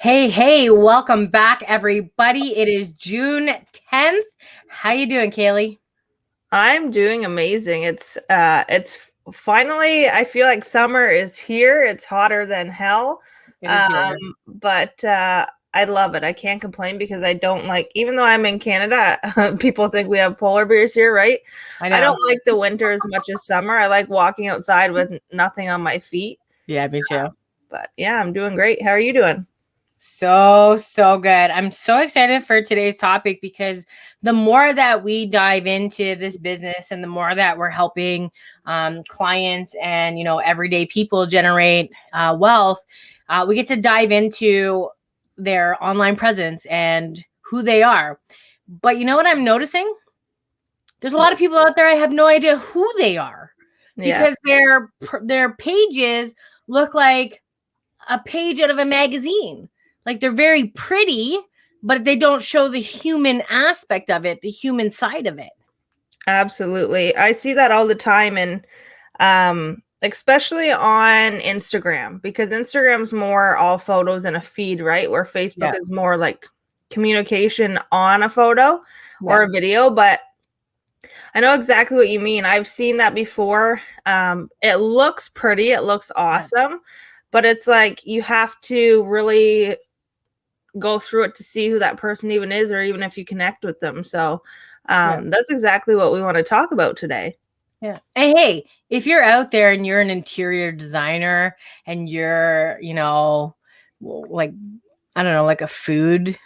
Hey, welcome back, everybody. It is June 10th. How you doing, Kaily? I'm doing amazing. It's finally, I feel like summer is here. It's hotter than hell. It is here. But I love it. I can't complain because I don't like, even though I'm in Canada, people think we have polar bears here, right? I I don't know. like the winter as much as summer. I like walking outside with nothing on my feet. Yeah, me too. But yeah, I'm doing great. How are you doing? So good. I'm so excited for today's topic because the more that we dive into this business and the more that we're helping clients and everyday people generate wealth, we get to dive into their online presence and who they are. But you know what I'm noticing? There's a lot of people out there I have no idea who they are Yeah. because their pages look like a page out of a magazine. Like they're very pretty, but they don't show the human aspect of it, the human side of it. Absolutely. I see that all the time and especially on Instagram because Instagram's more all photos and a feed, right? Where Facebook Yeah. is more like communication on a photo Yeah. or a video, but I know exactly what you mean. I've seen that before. It looks pretty, it looks Yeah. awesome, but it's like you have to really go through it to see who that person even is or even if you connect with them. So Yeah. that's exactly what we want to talk about today. Yeah. And hey, if you're out there and you're an interior designer and you're, like, I don't know, like a food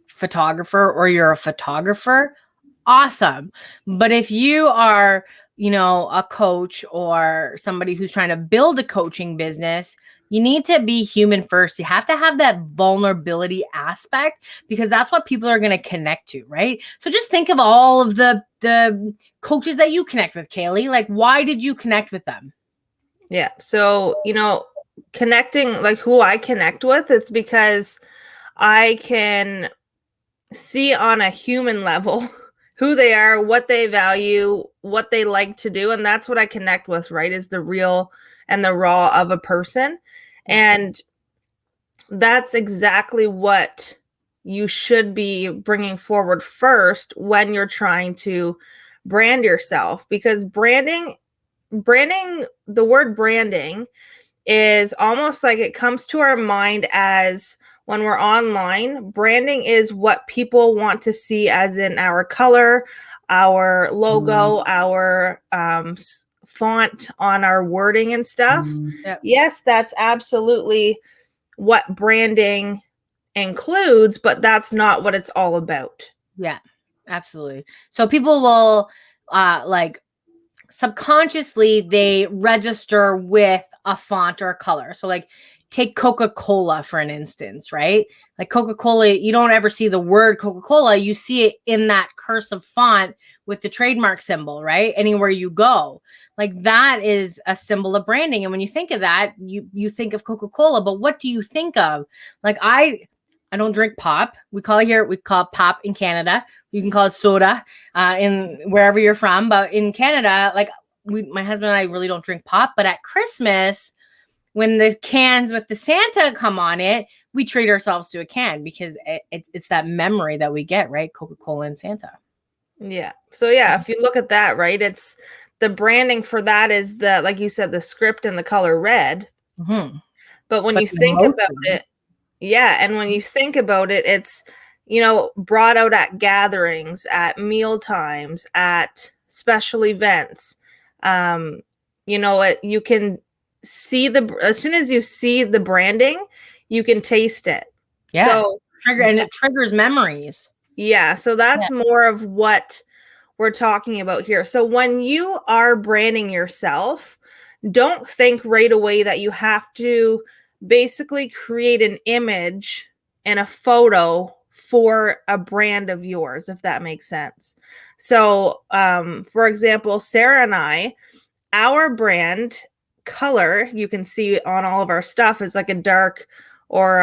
photographer or you're a photographer, awesome. But if you are, a coach or somebody who's trying to build a coaching business, you need to be human first. You have to have that vulnerability aspect because that's what people are going to connect to, right? So just think of all of the coaches that you connect with, Kaily. Like, why did you connect with them? Yeah. So, connecting like who I connect with, it's because I can see on a human level who they are, what they value, what they like to do. And that's what I connect with, right? Is the real and the raw of a person. Yeah. And that's exactly what you should be bringing forward first when you're trying to brand yourself because branding, the word branding is almost like it comes to our mind as when we're online. Branding is what people want to see, as in our color, our logo, our font on our wording and stuff. Yep. Yes, that's absolutely what branding includes, but that's not what it's all about. Yeah, absolutely. So people will like subconsciously they register with a font or a color. So like take Coca-Cola for an instance, right? Like Coca-Cola, you don't ever see the word Coca-Cola, you see it in that cursive font with the trademark symbol, right? Anywhere you go. Like that is a symbol of branding. And when you think of that, you think of Coca-Cola, but what do you think of? Like I don't drink pop. We call it pop in Canada. You can call it soda in wherever you're from. But in Canada, like my husband and I really don't drink pop. But at Christmas, when the cans with the Santa come on it, we treat ourselves to a can because it's that memory that we get, right? Coca-Cola and Santa. Yeah. So yeah, if you look at that, right, it's the branding for that is the, like you said, the script and the color red. Mm-hmm. But when But you the think about emotion, it, yeah, and when you think about it, it's, brought out at gatherings, at meal times, at special events. Um, you can see as soon as you see the branding, you can taste it. yeah, So, it triggers memories. yeah, so Yeah, that's more of what we're talking about here. So when you are branding yourself, don't think right away that you have to basically create an image and a photo for a brand of yours, if that makes sense. So, for example, Sara and I, our brand color, you can see on all of our stuff, is like a dark or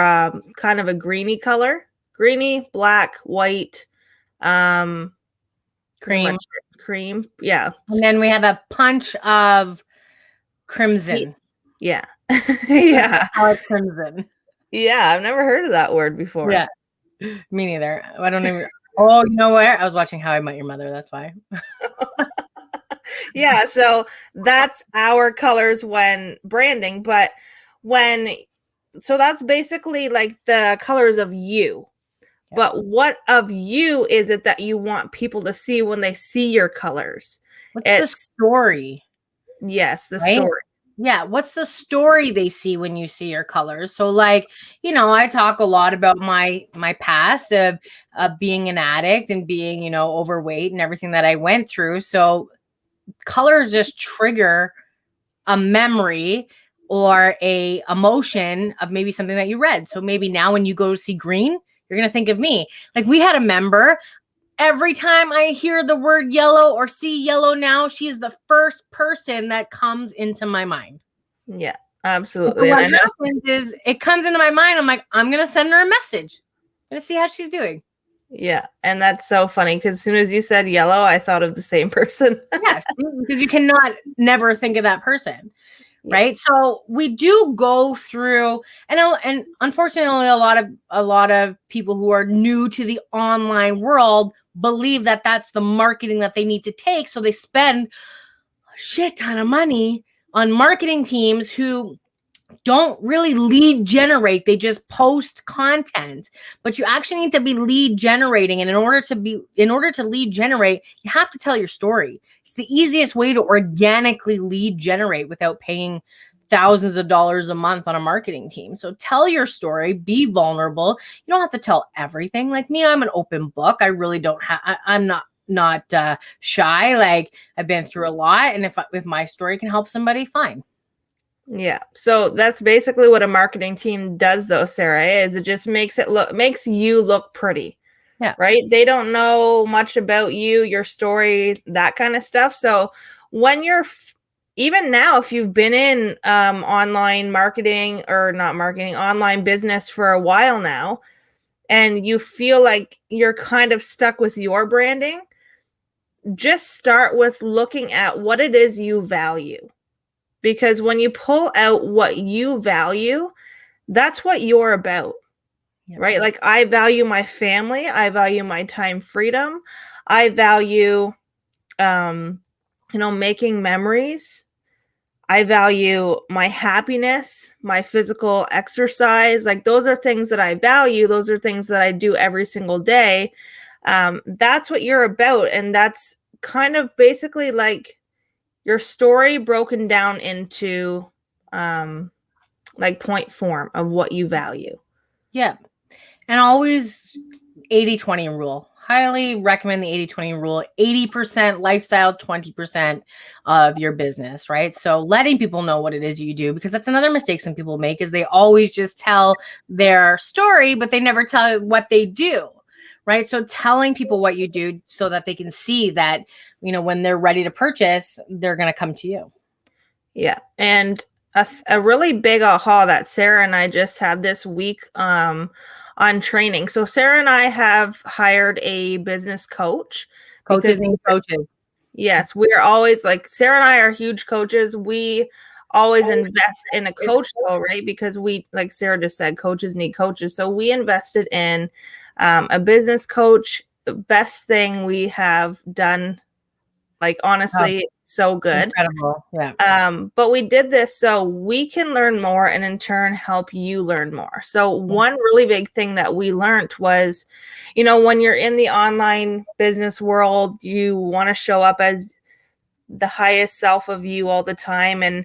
kind of a greeny color, greeny, black, white, um, pretty much cream. cream. Yeah. And then we have a punch of crimson. Yeah. I Yeah. call it crimson. Yeah, I've never heard of that word before. Yeah, me neither. I don't even. Oh, you know where? I was watching How I Met Your Mother. That's why. Yeah, so that's our colors when branding, but when so that's basically like the colors of you. Yeah. But what of you is it that you want people to see when they see your colors? What's the It's story, yes, the right? story. Yeah, what's the story they see when you see your colors? So like, I talk a lot about my past of being an addict and being, overweight and everything that I went through. So colors just trigger a memory or a emotion of maybe something that you read. So maybe now when you go to see green, you're going to think of me. Like we had a member, every time I hear the word yellow or see yellow now, she is the first person that comes into my mind. Yeah, And so absolutely. And what I know, happens is it comes into my mind. I'm like, I'm going to send her a message. I'm going to see how she's doing. yeah, and that's so funny because as soon as you said yellow, I thought of the same person. Yes, because you cannot never think of that person. Yeah. Right. So we do go through, and unfortunately, a lot of people who are new to the online world believe that that's the marketing that they need to take. So they spend a shit ton of money on marketing teams who don't really lead generate. They just post content, but you actually need to be lead generating. And in order to lead generate, you have to tell your story. It's the easiest way to organically lead generate without paying thousands of dollars a month on a marketing team. So tell your story, be vulnerable. You don't have to tell everything. Like me, I'm an open book. I really don't have, I'm not shy. Like I've been through a lot. And if my story can help somebody, fine. Yeah. So that's basically what a marketing team does though, Sarah, is it just makes you look pretty. Yeah. Right? They don't know much about you, your story, that kind of stuff. So when even now, if you've been in online marketing or not marketing, online business for a while now, and you feel like you're kind of stuck with your branding, just start with looking at what it is you value. Because when you pull out what you value, that's what you're about. Yep. Right? Like I value my family, I value my time freedom, I value making memories. I value my happiness, my physical exercise. Like those are things that I value. Those are things that I do every single day. That's what you're about. And that's kind of basically like your story broken down into like point form of what you value. Yeah. And always 80-20 rule. Highly recommend the 80-20 rule. 80% lifestyle, 20% of your business, right? So letting people know what it is you do, because that's another mistake some people make is they always just tell their story, but they never tell what they do, right? So telling people what you do so that they can see that, when they're ready to purchase, they're going to come to you. Yeah. And a really big aha that Sarah and I just had this week on training. So Sarah and I have hired a business coach. Coaches need coaches. Yes, we're always like Sarah and I are huge coaches. We always invest in a coach though, right? Because we, like Sarah just said, coaches need coaches. So we invested in a business coach. The best thing we have done. Like honestly, so good. Incredible. Yeah. But we did this so we can learn more and in turn help you learn more. So one really big thing that we learned was, when you're in the online business world, you want to show up as the highest self of you all the time. And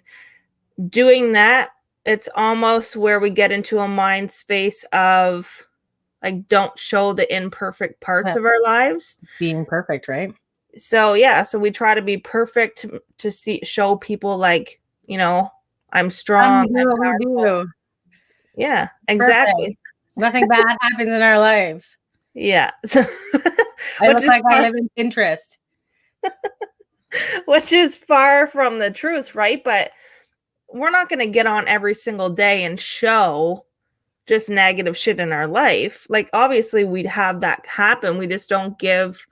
doing that, it's almost where we get into a mind space of like, don't show the imperfect parts of our lives. Being perfect, right? So yeah, so we try to be perfect to show people like, I'm strong, I'm powerful. Do. Yeah, Perfect. exactly. Nothing bad happens in our lives. Yeah. So, I look like I live in Pinterest. Which is far from the truth, right? But we're not going to get on every single day and show just negative shit in our life. Like obviously we'd have that happen. We just don't give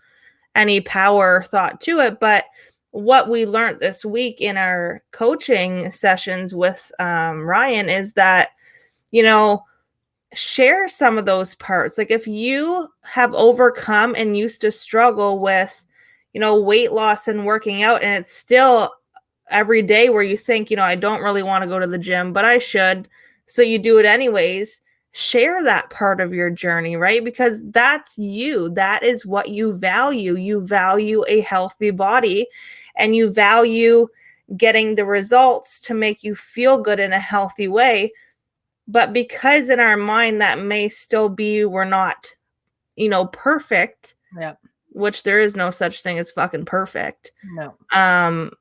any power or thought to it. But what we learned this week in our coaching sessions with Ryan is that, share some of those parts. Like if you have overcome and used to struggle with, weight loss and working out, and it's still every day where you think, I don't really want to go to the gym, but I should. So you do it anyways. Share that part of your journey, right? Because that's you. That is what you value. You value a healthy body, and you value getting the results to make you feel good in a healthy way. But because in our mind that may still be, we're not, perfect. Yeah. Which there is no such thing as fucking perfect. No.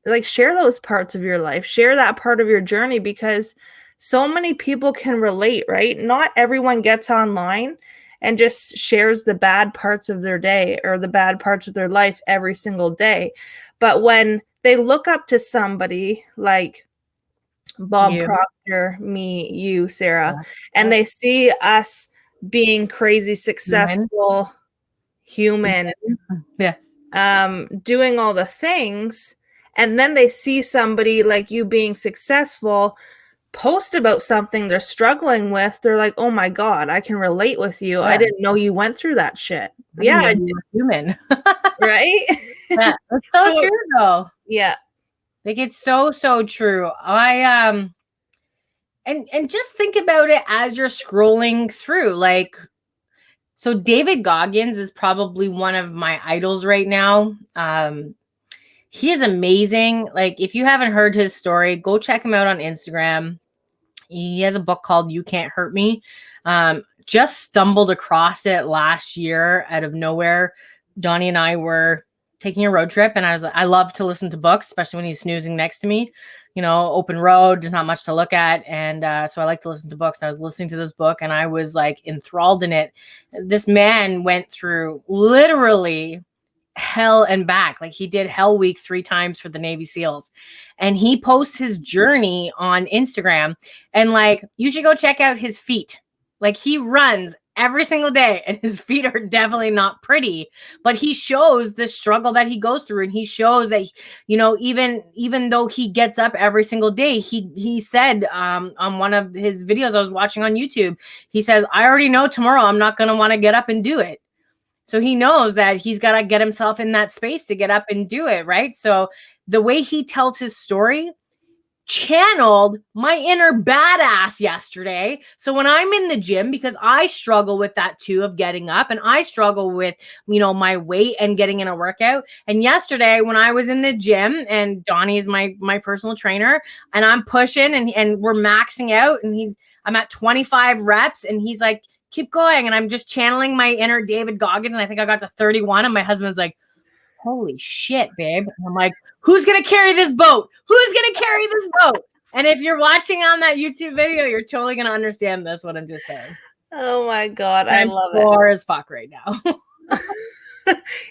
Like share those parts of your life, share that part of your journey, because so many people can relate, right? Not everyone gets online and just shares the bad parts of their day or the bad parts of their life every single day. But when they look up to somebody like Bob Proctor, me, you, Sarah, and they see us being crazy successful, human, doing all the things, and then they see somebody like you being successful post about something they're struggling with, they're like, oh my God, I can relate with you. I didn't know you went through that shit. Yeah, you were human. Right? Yeah, that's so true though. Yeah. Like it's so true. And just think about it as you're scrolling through. Like, so David Goggins is probably one of my idols right now. He is amazing. Like, if you haven't heard his story, go check him out on Instagram. He has a book called You Can't Hurt Me. Just stumbled across it last year out of nowhere. Donnie and I were taking a road trip, and I love to listen to books, especially when he's snoozing next to me. Open road, there's not much to look at. And so I like to listen to books. I was listening to this book and I was like enthralled in it. This man went through literally hell and back. Like he did Hell Week 3 times for the Navy SEALs, and he posts his journey on Instagram, and like, you should go check out his feet. Like he runs every single day and his feet are definitely not pretty, but he shows the struggle that he goes through. And he shows that, even though he gets up every single day, he said, on one of his videos I was watching on YouTube, he says, I already know tomorrow I'm not going to want to get up and do it. So he knows that he's got to get himself in that space to get up and do it, right? So the way he tells his story channeled my inner badass yesterday. So when I'm in the gym, because I struggle with that too, of getting up, and I struggle with, my weight and getting in a workout. And yesterday when I was in the gym, and Donnie is my personal trainer, and I'm pushing and we're maxing out, and I'm at 25 reps, and he's like, keep going. And I'm just channeling my inner David Goggins. And I think I got to 31. And my husband's like, holy shit, babe. And I'm like, who's going to carry this boat? Who's going to carry this boat? And if you're watching on that YouTube video, you're totally going to understand this, what I'm just saying. Oh my God. I love it. I'm sore as fuck right now.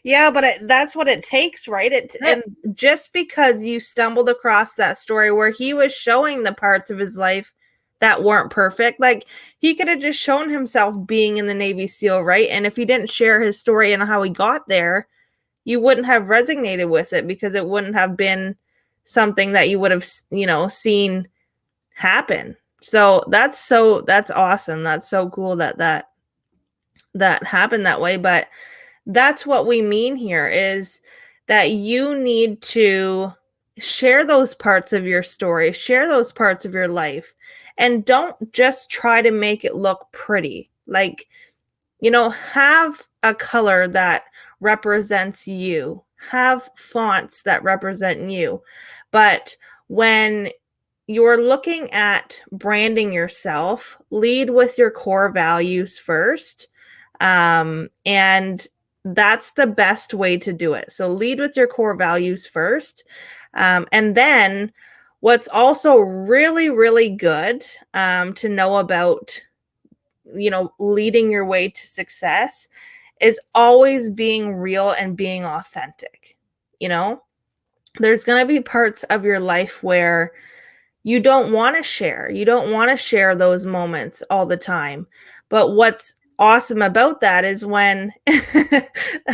Yeah, but that's what it takes, right? And just because you stumbled across that story where he was showing the parts of his life that weren't perfect, like he could have just shown himself being in the Navy SEAL, right? And if he didn't share his story and how he got there, you wouldn't have resonated with it, because it wouldn't have been something that you would have, seen happen. So that's awesome. That's so cool that happened that way. But that's what we mean here, is that you need to share those parts of your story, share those parts of your life, and don't just try to make it look pretty. Like, have a color that represents you, have fonts that represent you. But when you're looking at branding yourself, lead with your core values first. And that's the best way to do it. So lead with your core values first. And then what's also really, really good to know about, leading your way to success is always being real and being authentic. There's going to be parts of your life where you don't want to share. You don't want to share those moments all the time. But what's awesome about that is when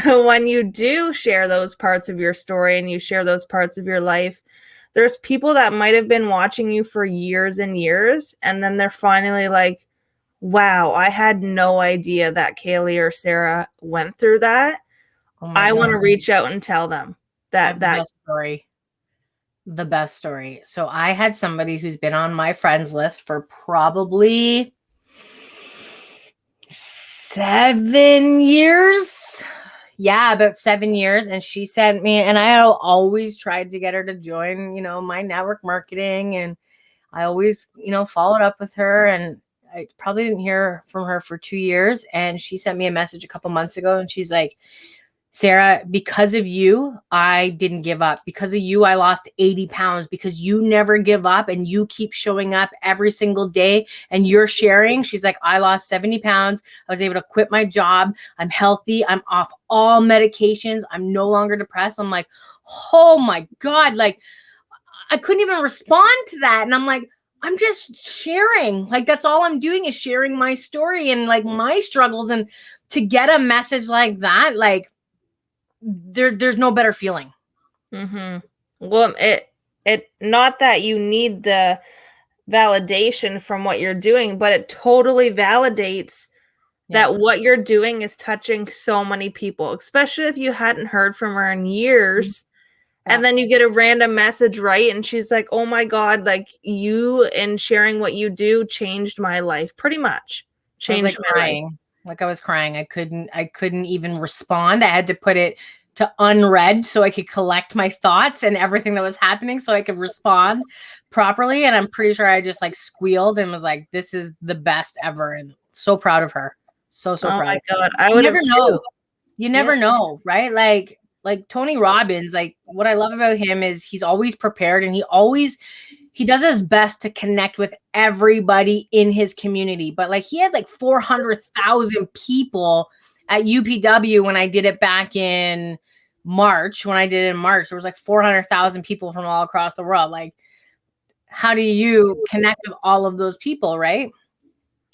when you do share those parts of your story and you share those parts of your life, there's people that might have been watching you for years and years, and then they're finally like, wow, I had no idea that Kaily or Sara went through that. Oh my I want to God. reach out and tell them I have that the best story. The best story. So I had somebody who's been on my friends list for probably 7 years. Yeah, about 7 years. And she sent me, and I always tried to get her to join, my network marketing. And I always, followed up with her, and I probably didn't hear from her for 2 years. And she sent me a message a couple months ago, and she's like, Sara, because of you, I didn't give up. Because of you, I lost 80 pounds because you never give up and you keep showing up every single day and you're sharing. She's like, I lost 70 pounds. I was able to quit my job. I'm healthy. I'm off all medications. I'm no longer depressed. I'm like, oh my God. Like, I couldn't even respond to that. And I'm like, I'm just sharing. Like, that's all I'm doing is sharing my story and like my struggles. And to get a message like that, like, there's no better feeling. Well, it not that you need the validation from what you're doing, but it totally validates that what you're doing is touching so many people, especially if you hadn't heard from her in years. And then you get a random message, right? And she's like, oh my God, like you and sharing what you do changed my life, pretty much. Changed I was like my crying. life. Like I was crying. I couldn't even respond. I had to put it to unread so I could collect my thoughts and everything that was happening so I could respond properly. And I'm pretty sure I just like squealed and was like, this is the best ever. And so proud of her. So Oh proud. my God. I You would have never know. too. You never know, right? Like Tony Robbins, like what I love about him is he's always prepared and he does his best to connect with everybody in his community. But like he had like 400,000 people at UPW when I did it back in March. When I did it in March, there was like 400,000 people from all across the world. Like, how do you connect with all of those people, right?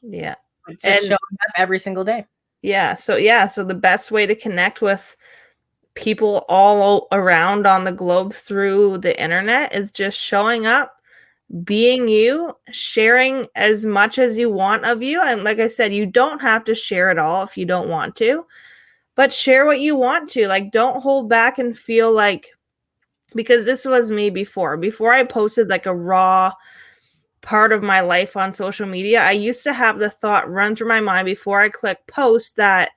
Yeah. It's just showing up every single day. Yeah. So the best way to connect with people all around on the globe through the internet is just showing up, being you, sharing as much as you want of you. And like I said, you don't have to share it all if you don't want to, but share what you want to. Like, don't hold back and feel like, because this was me before I posted like a raw part of my life on social media, I used to have the thought run through my mind before I click post that,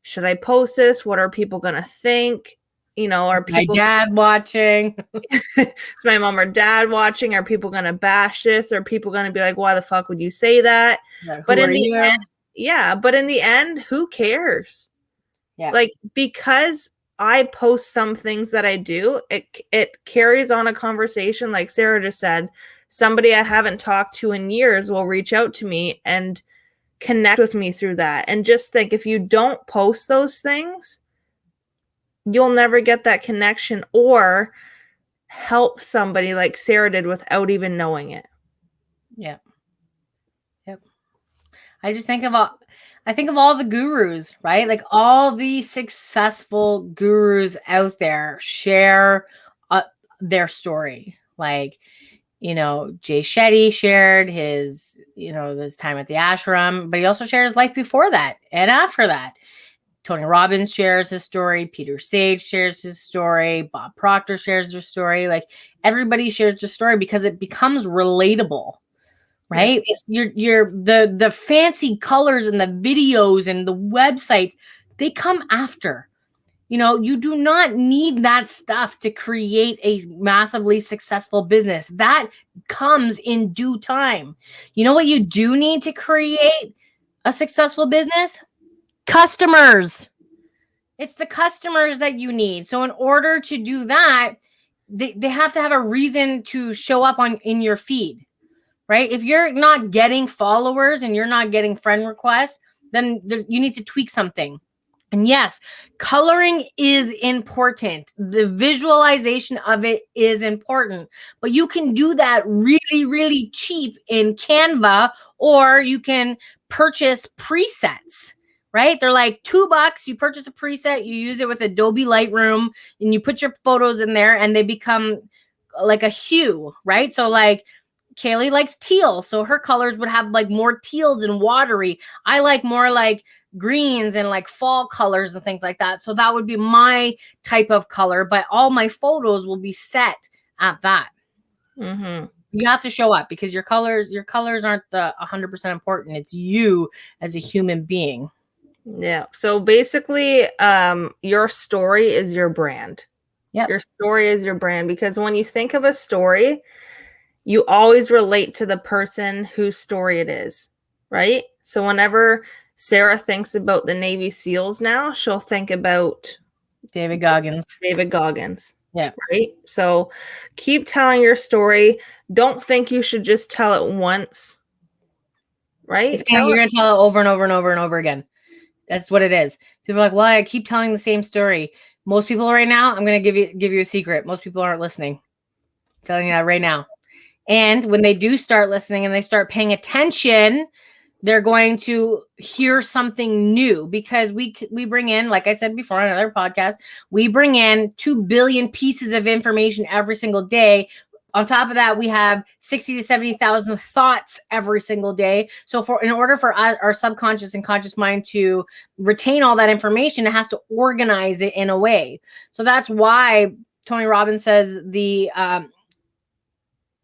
should I post this? What are people going to think? Are people, my dad watching? is my mom or dad watching? Are people going to bash this? Are people going to be like, why the fuck would you say that? Yeah, But in the end, but in the end, who cares? Yeah. Like, because I post some things that I do, it carries on a conversation. Like Sara just said, somebody I haven't talked to in years will reach out to me and connect with me through that. And just think, if you don't post those things, you'll never get that connection or help somebody like Sara did without even knowing it. Yeah. Yep. I think of all the gurus, right? Like all the successful gurus out there share their story. Like, Jay Shetty shared his, his time at the ashram, but he also shared his life before that and after that. Tony Robbins shares his story. Peter Sage shares his story. Bob Proctor shares their story. Like everybody shares their story because it becomes relatable, right? Yeah. It's the fancy colors and the videos and the websites, they come after. You do not need that stuff to create a massively successful business. That comes in due time. You know what you do need to create a successful business? Customers. It's the customers that you need. So in order to do that, they have to have a reason to show up in your feed, right? If you're not getting followers and you're not getting friend requests, then you need to tweak something. And yes, coloring is important. The visualization of it is important, but you can do that really, really cheap in Canva, or you can purchase presets, right? They're like $2. You purchase a preset, you use it with Adobe Lightroom, and you put your photos in there and they become like a hue, right? So like Kaily likes teal, so her colors would have like more teals and watery. I like more like greens and like fall colors and things like that. So that would be my type of color, but all my photos will be set at that. Mm-hmm. You have to show up because your colors aren't the 100% important. It's you as a human being. Yeah. So basically, your story is your brand. Yeah. Your story is your brand, because when you think of a story, you always relate to the person whose story it is, right? So whenever Sara thinks about the Navy SEALs now, she'll think about David Goggins. David Goggins. Yeah. Right? So keep telling your story. Don't think you should just tell it once. Right? You're going to tell it over and over and over and over again. That's what it is. People are like, well, I keep telling the same story. Most people right now, I'm going to give you a secret. Most people aren't listening. I'm telling you that right now. And when they do start listening and they start paying attention, they're going to hear something new, because we bring in, like I said before on another podcast, we bring in 2 billion pieces of information every single day. On top of that, we have 60 to 70,000 thoughts every single day. So in order for our subconscious and conscious mind to retain all that information, it has to organize it in a way. So that's why Tony Robbins says the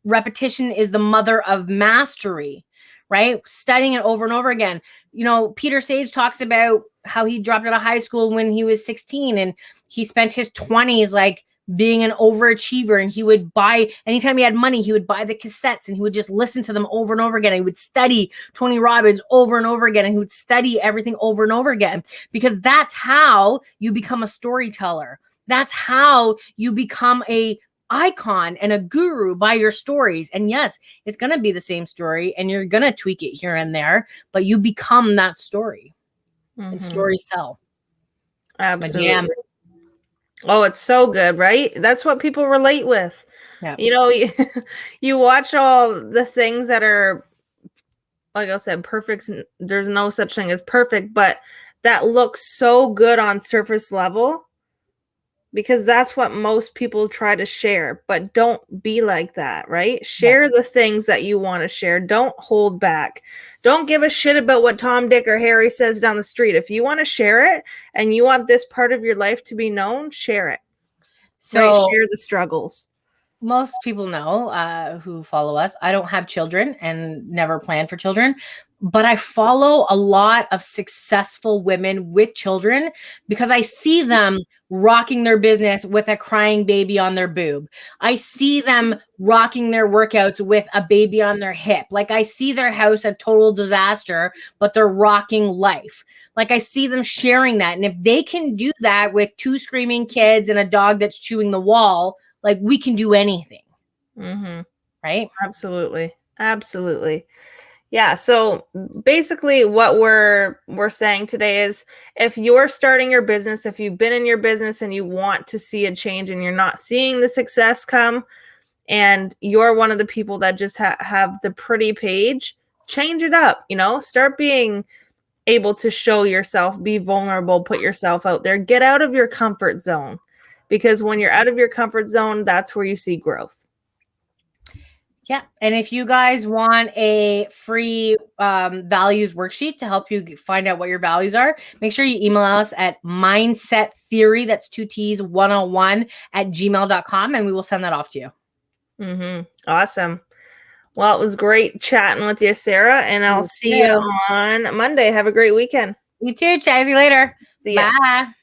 repetition is the mother of mastery, right? Studying it over and over again. You know, Peter Sage talks about how he dropped out of high school when he was 16, and he spent his 20s like being an overachiever, and he would buy, anytime he had money, he would buy the cassettes and he would just listen to them over and over again. He would study Tony Robbins over and over again, and he would study everything over and over again, because that's how you become a storyteller. That's how you become a icon and a guru by your stories. And yes, it's going to be the same story and you're going to tweak it here and there, but you become that story. And stories sell. Absolutely. Oh, it's so good, right? That's what people relate with. Yeah. You know, you watch all the things that are, like I said, perfect. There's no such thing as perfect, but that looks so good on surface level, because that's what most people try to share. But don't be like that, right? Share the things that you want to share. Don't hold back. Don't give a shit about what Tom, Dick, or Harry says down the street. If you want to share it and you want this part of your life to be known, share it. So right? Share the struggles. Most people know who follow us, I don't have children and never plan for children, but I follow a lot of successful women with children because I see them rocking their business with a crying baby on their boob. I see them rocking their workouts with a baby on their hip. Like I see their house a total disaster, but they're rocking life. Like I see them sharing that. And if they can do that with 2 screaming kids and a dog that's chewing the wall, like we can do anything. Right? Absolutely. Absolutely. Yeah. So basically what we're saying today is, if you're starting your business, if you've been in your business and you want to see a change and you're not seeing the success come, and you're one of the people that just have the pretty page, change it up, you know, start being able to show yourself, be vulnerable, put yourself out there, get out of your comfort zone. Because when you're out of your comfort zone, that's where you see growth. Yeah. And if you guys want a free values worksheet to help you find out what your values are, make sure you email us at mindsettheory, that's 2 T's 101 at gmail.com, and we will send that off to you. Awesome. Well, it was great chatting with you, Sara, and I'll see you on Monday. Have a great weekend. You too. Chat with you later. See ya. Bye.